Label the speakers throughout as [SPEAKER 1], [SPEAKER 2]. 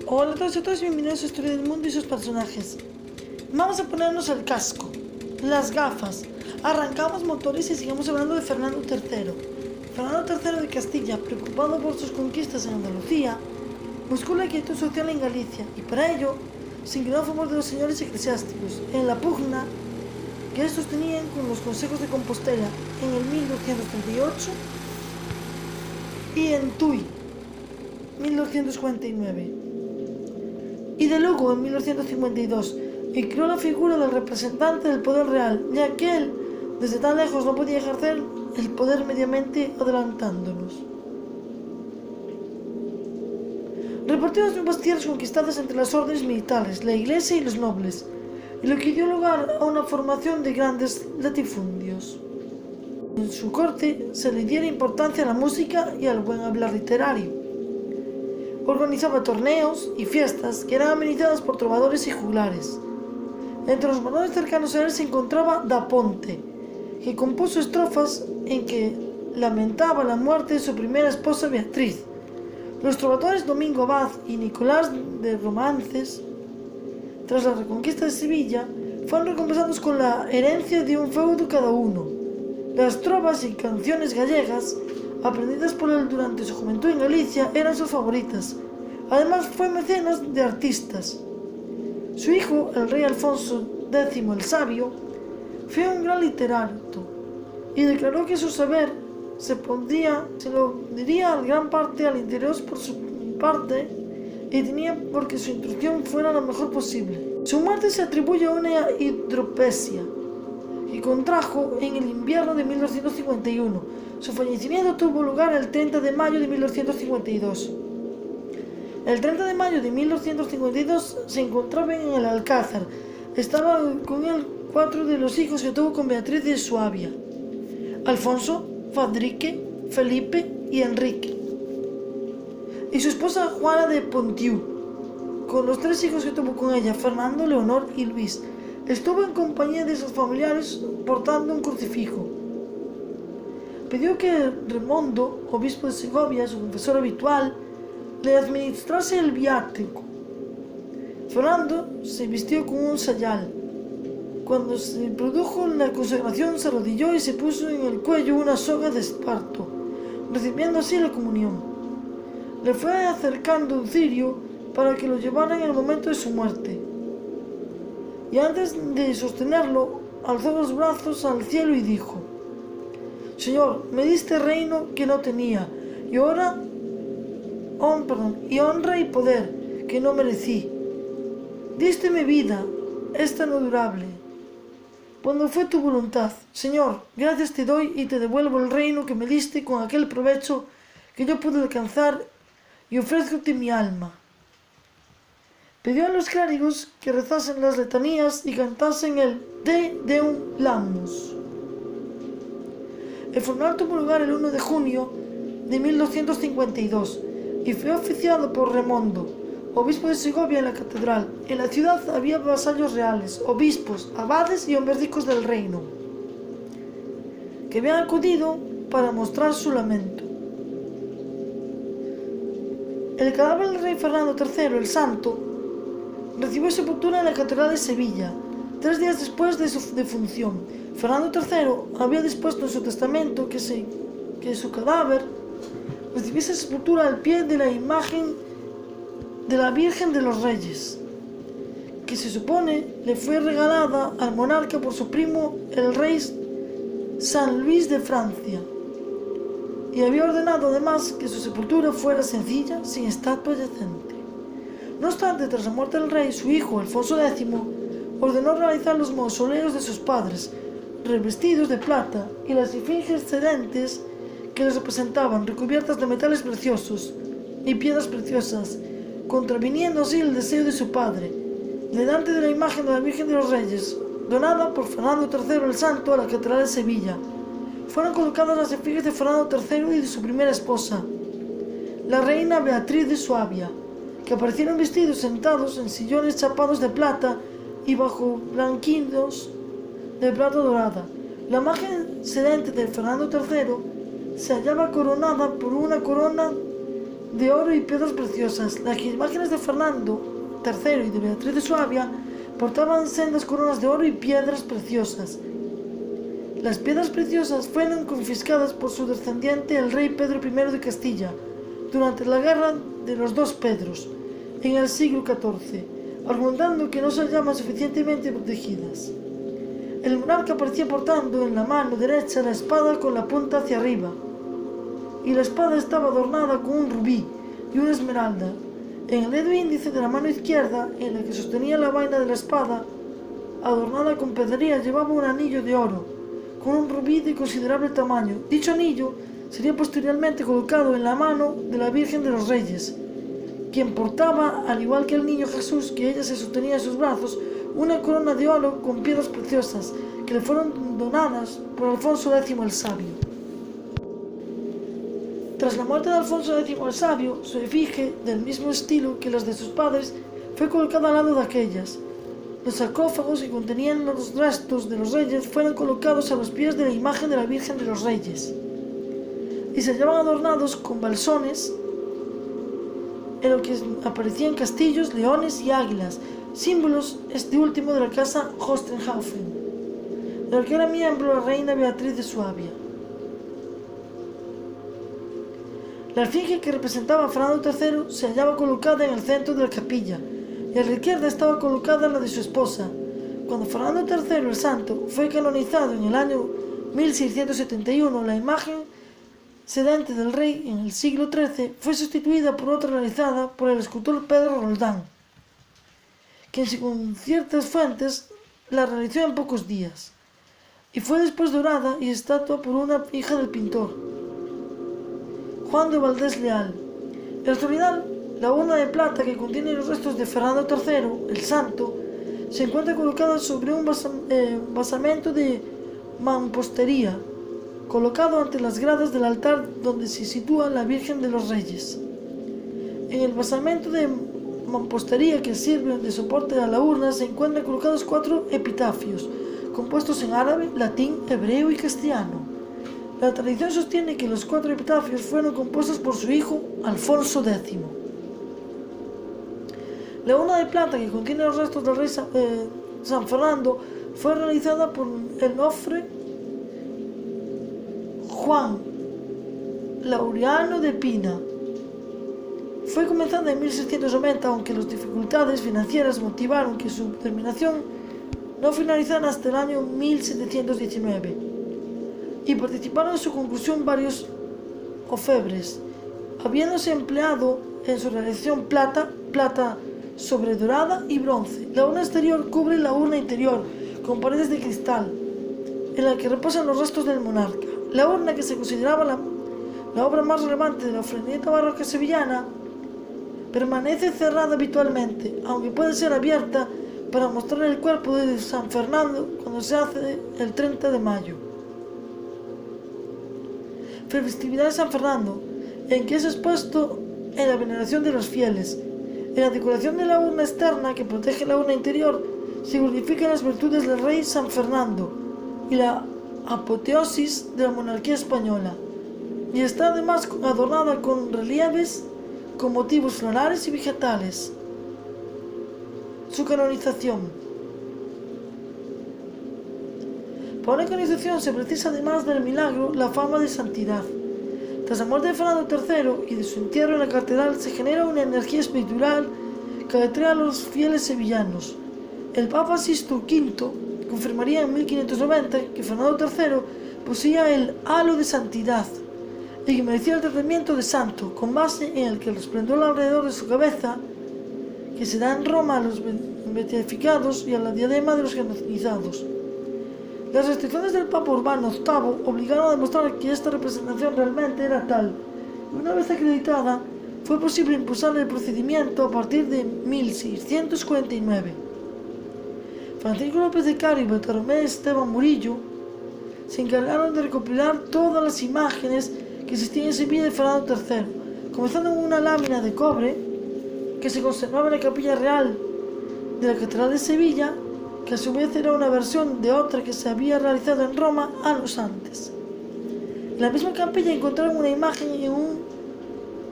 [SPEAKER 1] Hola a todos y a todos, bienvenidos a Historia del Mundo y sus personajes. Vamos a ponernos el casco, las gafas, arrancamos motores y sigamos hablando de Fernando III. Fernando III de Castilla, preocupado por sus conquistas en Andalucía, buscó la quietud social en Galicia y para ello se inclinó a favor de los señores eclesiásticos en la pugna que estos tenían con los consejos de Compostela en el 1238 y en Tui, 1249. Y de Lugo en 1252 y creó la figura del representante del poder real, ya que él desde tan lejos no podía ejercer el poder mediamente adelantándonos. Repartió las nuevas tierras conquistadas entre las órdenes militares, la iglesia y los nobles, y lo que dio lugar a una formación de grandes latifundios. En su corte se le diera importancia a la música y al buen hablar literario. Organizaba torneos y fiestas que eran amenizadas por trovadores y juglares. Entre los varones cercanos a él se encontraba Da Ponte, que compuso estrofas en que lamentaba la muerte de su primera esposa Beatriz. Los trovadores Domingo Abad y Nicolás de Romances, tras la reconquista de Sevilla, fueron recompensados con la herencia de un feudo cada uno. Las trovas y canciones gallegas, aprendidas por él durante su juventud en Galicia, eran sus favoritas. Además fue mecenas de artistas. Su hijo, el rey Alfonso X el Sabio, fue un gran literato y declaró que su saber se lo diría en gran parte al interior por su parte y tenía porque su instrucción fuera lo mejor posible. Su muerte se atribuye a una hidropesia que contrajo en el invierno de 1251. Su fallecimiento tuvo lugar el 30 de mayo de 1252. El 30 de mayo de 1252 se encontraba en el Alcázar. Estaban con él 4 de los hijos que tuvo con Beatriz de Suabia: Alfonso, Fadrique, Felipe y Enrique, y su esposa Juana de Ponthieu, con los 3 hijos que tuvo con ella, Fernando, Leonor y Luis. Estuvo en compañía de sus familiares portando un crucifijo. Pidió que Remondo, obispo de Segovia, su confesor habitual, le administrase el viático. Fernando se vistió con un sayal. Cuando se produjo la consagración, se arrodilló y se puso en el cuello una soga de esparto, recibiendo así la comunión. Le fue acercando un cirio para que lo llevara en el momento de su muerte. Y antes de sostenerlo, alzó los brazos al cielo y dijo: Señor, me diste reino que no tenía, y honra y poder que no merecí. Dísteme vida, esta no durable. Cuando fue tu voluntad, Señor, gracias te doy y te devuelvo el reino que me diste con aquel provecho que yo pude alcanzar, y ofrézcote mi alma. Pidió a los clérigos que rezasen las letanías y cantasen el Te Deum Laudamus. El funeral tuvo lugar el 1 de junio de 1252 y fue oficiado por Remondo, obispo de Segovia, en la catedral. En la ciudad había vasallos reales, obispos, abades y hombres ricos del reino, que habían acudido para mostrar su lamento. El cadáver del rey Fernando III, el Santo, recibió sepultura en la catedral de Sevilla, 3 días después de su defunción. Fernando III había dispuesto en su testamento que su cadáver recibiese sepultura al pie de la imagen de la Virgen de los Reyes, que se supone le fue regalada al monarca por su primo el rey San Luis de Francia, y había ordenado además que su sepultura fuera sencilla, sin estatua yacente. No obstante, tras la muerte del rey, su hijo Alfonso X ordenó realizar los mausoleos de sus padres, revestidos de plata, y las esfinges sedentes que les representaban, recubiertas de metales preciosos y piedras preciosas, contraviniendo así el deseo de su padre, delante de la imagen de la Virgen de los Reyes, donada por Fernando III el Santo a la Catedral de Sevilla. Fueron colocadas las esfinges de Fernando III y de su primera esposa, la reina Beatriz de Suabia, que aparecieron vestidos sentados en sillones chapados de plata y bajo blanquinos de plata dorada. La imagen sedente de Fernando III se hallaba coronada por una corona de oro y piedras preciosas. Las imágenes de Fernando III y de Beatriz de Suabia portaban sendas coronas de oro y piedras preciosas. Las piedras preciosas fueron confiscadas por su descendiente, el rey Pedro I de Castilla, durante la guerra de los dos Pedros, en el siglo XIV, argumentando que no se hallaban suficientemente protegidas. El monarca aparecía portando en la mano derecha la espada con la punta hacia arriba, y la espada estaba adornada con un rubí y una esmeralda. En el dedo índice de la mano izquierda, en la que sostenía la vaina de la espada, adornada con pedrería, llevaba un anillo de oro, con un rubí de considerable tamaño. Dicho anillo sería posteriormente colocado en la mano de la Virgen de los Reyes, quien portaba, al igual que el niño Jesús, que ella se sostenía en sus brazos, una corona de oro con piedras preciosas, que le fueron donadas por Alfonso X el Sabio. Tras la muerte de Alfonso X el Sabio, su efigie, del mismo estilo que las de sus padres, fue colocada al lado de aquellas. Los sarcófagos que contenían los restos de los reyes fueron colocados a los pies de la imagen de la Virgen de los Reyes, y se hallaban adornados con balsones, en lo que aparecían castillos, leones y águilas, símbolos este último de la casa Hohenstaufen, de la que era miembro la reina Beatriz de Suabia. La efigie que representaba a Fernando III se hallaba colocada en el centro de la capilla, y a la izquierda estaba colocada la de su esposa. Cuando Fernando III el Santo fue canonizado en el año 1671, la imagen sedente del rey en el siglo XIII fue sustituida por otra realizada por el escultor Pedro Roldán, quien según ciertas fuentes la realizó en pocos días, y fue después dorada y estatua por una hija del pintor, Juan de Valdés Leal. En la actualidad, la urna de plata que contiene los restos de Fernando III, el Santo, se encuentra colocada sobre un basamento de mampostería, colocado ante las gradas del altar donde se sitúa la Virgen de los Reyes. En el basamento de mampostería que sirve de soporte a la urna se encuentran colocados 4 epitafios, compuestos en árabe, latín, hebreo y castellano. La tradición sostiene que los 4 epitafios fueron compuestos por su hijo Alfonso X. La urna de plata que contiene los restos del rey San Fernando fue realizada por el nofre Juan Laureano de Pina. Fue comenzada en 1690, aunque las dificultades financieras motivaron que su terminación no finalizara hasta el año 1719, y participaron en su conclusión varios orfebres, habiéndose empleado en su realización plata sobredorada y bronce. La urna exterior cubre la urna interior con paredes de cristal, en la que reposan los restos del monarca. La urna, que se consideraba la obra más relevante de la ofrendeta barroca sevillana, permanece cerrada habitualmente, aunque puede ser abierta para mostrar el cuerpo de San Fernando cuando se hace el 30 de mayo. Festividad de San Fernando, en que es expuesto en la veneración de los fieles. En la decoración de la urna externa que protege la urna interior se glorifican las virtudes del rey San Fernando y la apoteosis de la monarquía española, y está además adornada con relieves con motivos florales y vegetales. Su canonización. Para una canonización se precisa, además del milagro, la fama de santidad. Tras la muerte de Fernando III y de su entierro en la catedral, se genera una energía espiritual que atrae a los fieles sevillanos. El Papa Sixto V confirmaría en 1590 que Fernando III poseía el halo de santidad y que merecía el tratamiento de santo, con base en el que el resplandor alrededor de su cabeza, que se da en Roma a los beatificados y a la diadema de los canonizados. Las restricciones del Papa Urbano VIII obligaron a demostrar que esta representación realmente era tal, y una vez acreditada, fue posible impulsar el procedimiento a partir de 1649. Francisco López de Caro y Bartolomé Esteban Murillo se encargaron de recopilar todas las imágenes que existían en Sevilla de Fernando III, comenzando con una lámina de cobre que se conservaba en la capilla real de la Catedral de Sevilla, que a su vez era una versión de otra que se había realizado en Roma años antes. En la misma capilla encontraron una imagen en un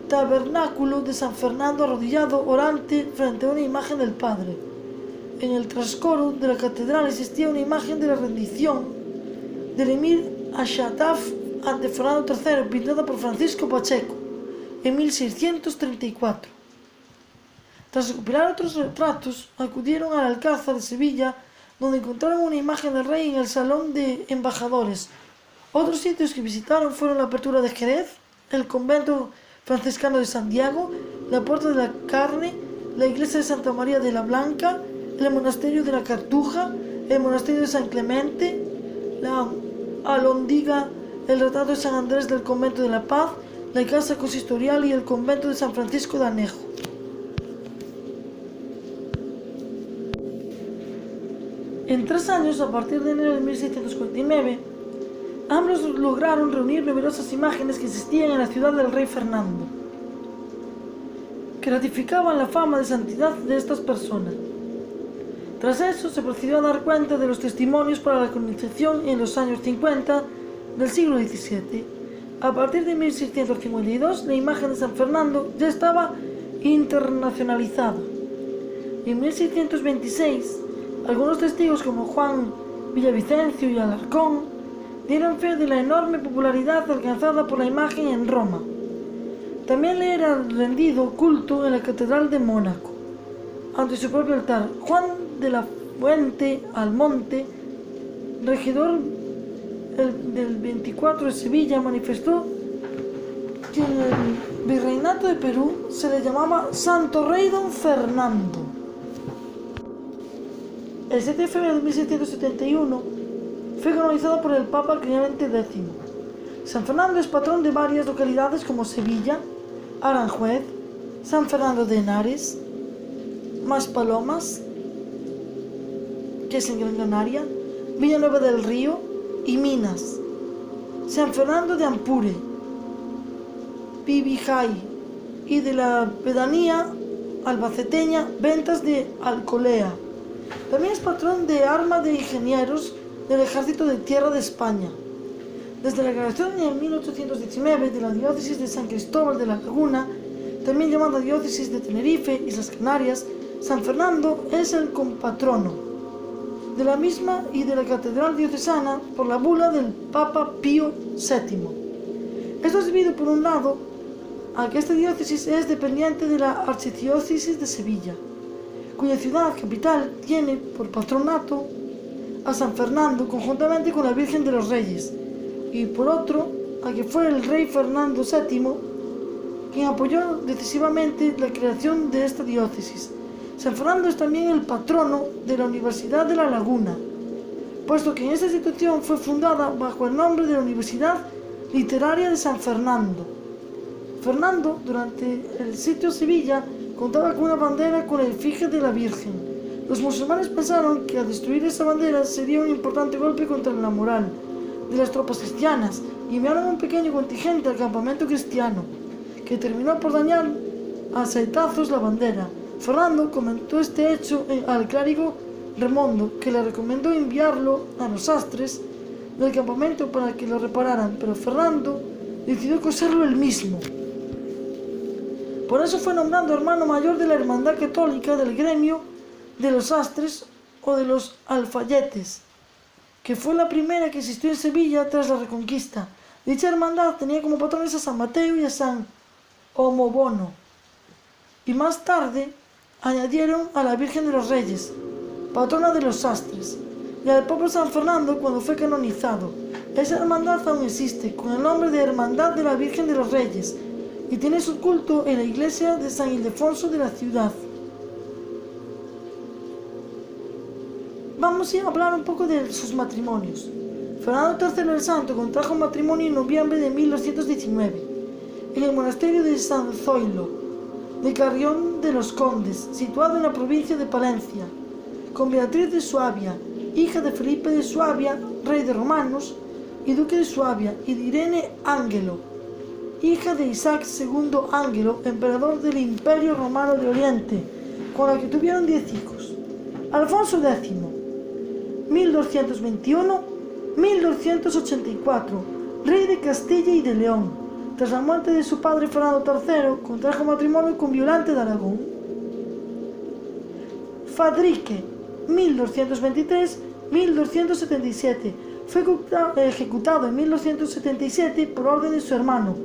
[SPEAKER 1] tabernáculo de San Fernando arrodillado orante frente a una imagen del Padre. En el trascoro de la catedral existía una imagen de la rendición del emir Ashataf ante Fernando III, pintada por Francisco Pacheco en 1634. Tras recopilar otros retratos, acudieron al Alcázar de Sevilla, donde encontraron una imagen del rey en el Salón de Embajadores. Otros sitios que visitaron fueron la Apertura de Jerez, el Convento Franciscano de Santiago, la Puerta de la Carne, la Iglesia de Santa María de la Blanca, el Monasterio de la Cartuja, el Monasterio de San Clemente, la Alhóndiga, el retrato de San Andrés del Convento de la Paz, la Casa Consistorial y el Convento de San Francisco de Anejo. En 3 años, a partir de enero de 1649, ambos lograron reunir numerosas imágenes que existían en la ciudad del rey Fernando, que ratificaban la fama de santidad de estas personas. Tras eso, se procedió a dar cuenta de los testimonios para la canonización en los años 50 del siglo XVII. A partir de 1652, la imagen de San Fernando ya estaba internacionalizada. En 1626, algunos testigos como Juan Villavicencio y Alarcón dieron fe de la enorme popularidad alcanzada por la imagen en Roma. También le era rendido culto en la Catedral de Mónaco, ante su propio altar. Juan de la Fuente Almonte, regidor del 24 de Sevilla, manifestó que en el virreinato de Perú se le llamaba Santo Rey Don Fernando. El 7 de febrero de 1771 fue canonizado por el Papa Clemente X. San Fernando es patrón de varias localidades como Sevilla, Aranjuez, San Fernando de Henares, Maspalomas, que es en Gran Canaria, Villanueva del Río y Minas, San Fernando de Ampure, Pibijay y de la pedanía albaceteña Ventas de Alcolea. También es patrón de Arma de Ingenieros del Ejército de Tierra de España. Desde la creación en 1819 de la diócesis de San Cristóbal de la Laguna, también llamada diócesis de Tenerife, Islas Canarias, San Fernando es el compatrono de la misma y de la catedral diocesana por la bula del Papa Pío VII. Esto es debido, por un lado, a que esta diócesis es dependiente de la archidiócesis de Sevilla, cuya ciudad capital tiene por patronato a San Fernando conjuntamente con la Virgen de los Reyes, y por otro, a que fue el rey Fernando VII quien apoyó decisivamente la creación de esta diócesis. San Fernando es también el patrono de la Universidad de La Laguna, puesto que esta institución fue fundada bajo el nombre de la Universidad Literaria de San Fernando. Fernando, durante el sitio a Sevilla, contaba con una bandera con la efigie de la Virgen. Los musulmanes pensaron que al destruir esa bandera sería un importante golpe contra la moral de las tropas cristianas y enviaron un pequeño contingente al campamento cristiano, que terminó por dañar a saetazos la bandera. Fernando comentó este hecho al clérigo Remondo, que le recomendó enviarlo a los sastres del campamento para que lo repararan, pero Fernando decidió coserlo él mismo. Por eso fue nombrado hermano mayor de la Hermandad Católica del gremio de los sastres o de los alfayetes, que fue la primera que existió en Sevilla tras la Reconquista. Dicha hermandad tenía como patrones a San Mateo y a San Homobono, y más tarde añadieron a la Virgen de los Reyes, patrona de los sastres, y al Papa San Fernando cuando fue canonizado. Esa hermandad aún existe, con el nombre de Hermandad de la Virgen de los Reyes, y tiene su culto en la iglesia de San Ildefonso de la ciudad. Vamos a hablar un poco de sus matrimonios. Fernando III el Santo contrajo matrimonio en noviembre de 1219 en el monasterio de San Zoilo de Carrión de los Condes, situado en la provincia de Palencia, con Beatriz de Suabia, hija de Felipe de Suabia, rey de Romanos y duque de Suabia, y de Irene Ángelo, hija de Isaac II Ángelo, emperador del Imperio Romano de Oriente, con la que tuvieron 10 hijos. Alfonso X, 1221-1284, rey de Castilla y de León, Tras la muerte de su padre Fernando III, contrajo matrimonio con Violante de Aragón. Fadrique, 1223-1277, fue ejecutado en 1277 por orden de su hermano,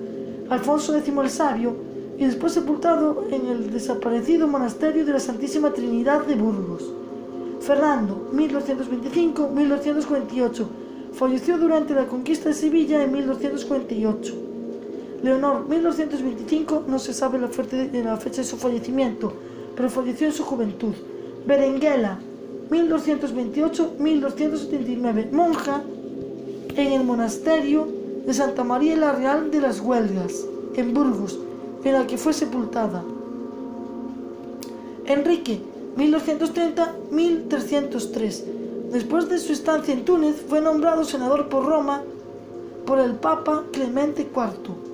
[SPEAKER 1] Alfonso X el Sabio, y después sepultado en el desaparecido monasterio de la Santísima Trinidad de Burgos. Fernando, 1225-1248, falleció durante la conquista de Sevilla en 1248. Leonor, 1225, no se sabe la fecha de su fallecimiento, pero falleció en su juventud. Berenguela, 1228-1279, monja en el monasterio de Santa María la Real de las Huelgas, en Burgos, en la que fue sepultada. Enrique, 1230-1303. Después de su estancia en Túnez, fue nombrado senador por Roma por el Papa Clemente IV.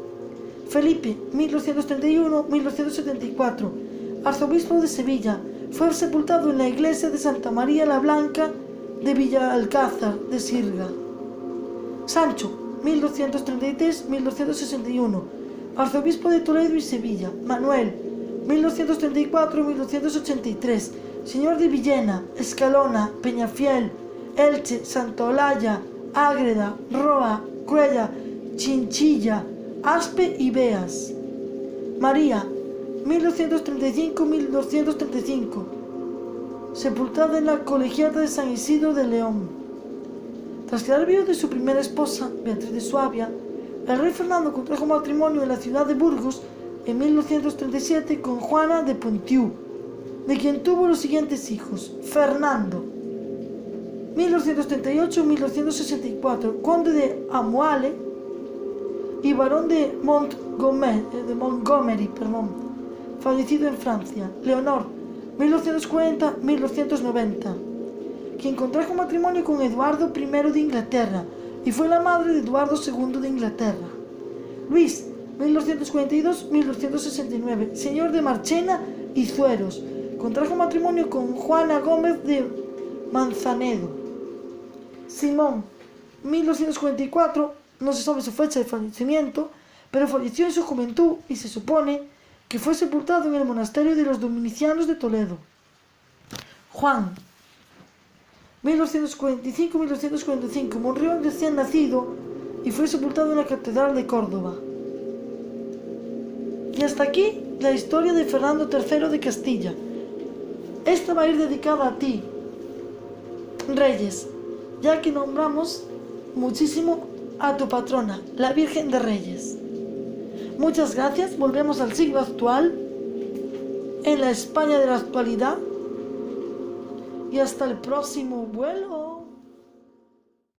[SPEAKER 1] Felipe, 1231-1274, arzobispo de Sevilla, fue sepultado en la iglesia de Santa María la Blanca de Villalcázar de Sirga. Sancho, 1233-1261, arzobispo de Toledo y Sevilla. Manuel, 1234-1283, señor de Villena, Escalona, Peñafiel, Elche, Santa Olalla, Ágreda, Roa, Cuella, Chinchilla, Aspe y Beas. María, 1235-1235, sepultada en la colegiata de San Isidro de León. Tras quedar viudo de su primera esposa, Beatriz de Suabia, el rey Fernando contrajo matrimonio en la ciudad de Burgos en 1237 con Juana de Ponthieu, de quien tuvo los siguientes hijos: Fernando, 1238-1264, conde de Amuale y barón de Montgomery, fallecido en Francia. Leonor, 1240-1290, quien contrajo matrimonio con Eduardo I de Inglaterra y fue la madre de Eduardo II de Inglaterra. Luis, 1242-1269, señor de Marchena y Zueros, contrajo matrimonio con Juana Gómez de Manzanedo. Simón, 1244, no se sabe su fecha de fallecimiento, pero falleció en su juventud y se supone que fue sepultado en el monasterio de los dominicianos de Toledo. Juan, 1245-1245, murió recién nacido y fue sepultado en la Catedral de Córdoba. Y hasta aquí la historia de Fernando III de Castilla. Esta va a ir dedicada a ti, Reyes, ya que nombramos muchísimo a tu patrona, la Virgen de Reyes. Muchas gracias, volvemos al siglo actual, en la España de la actualidad, y hasta el próximo vuelo.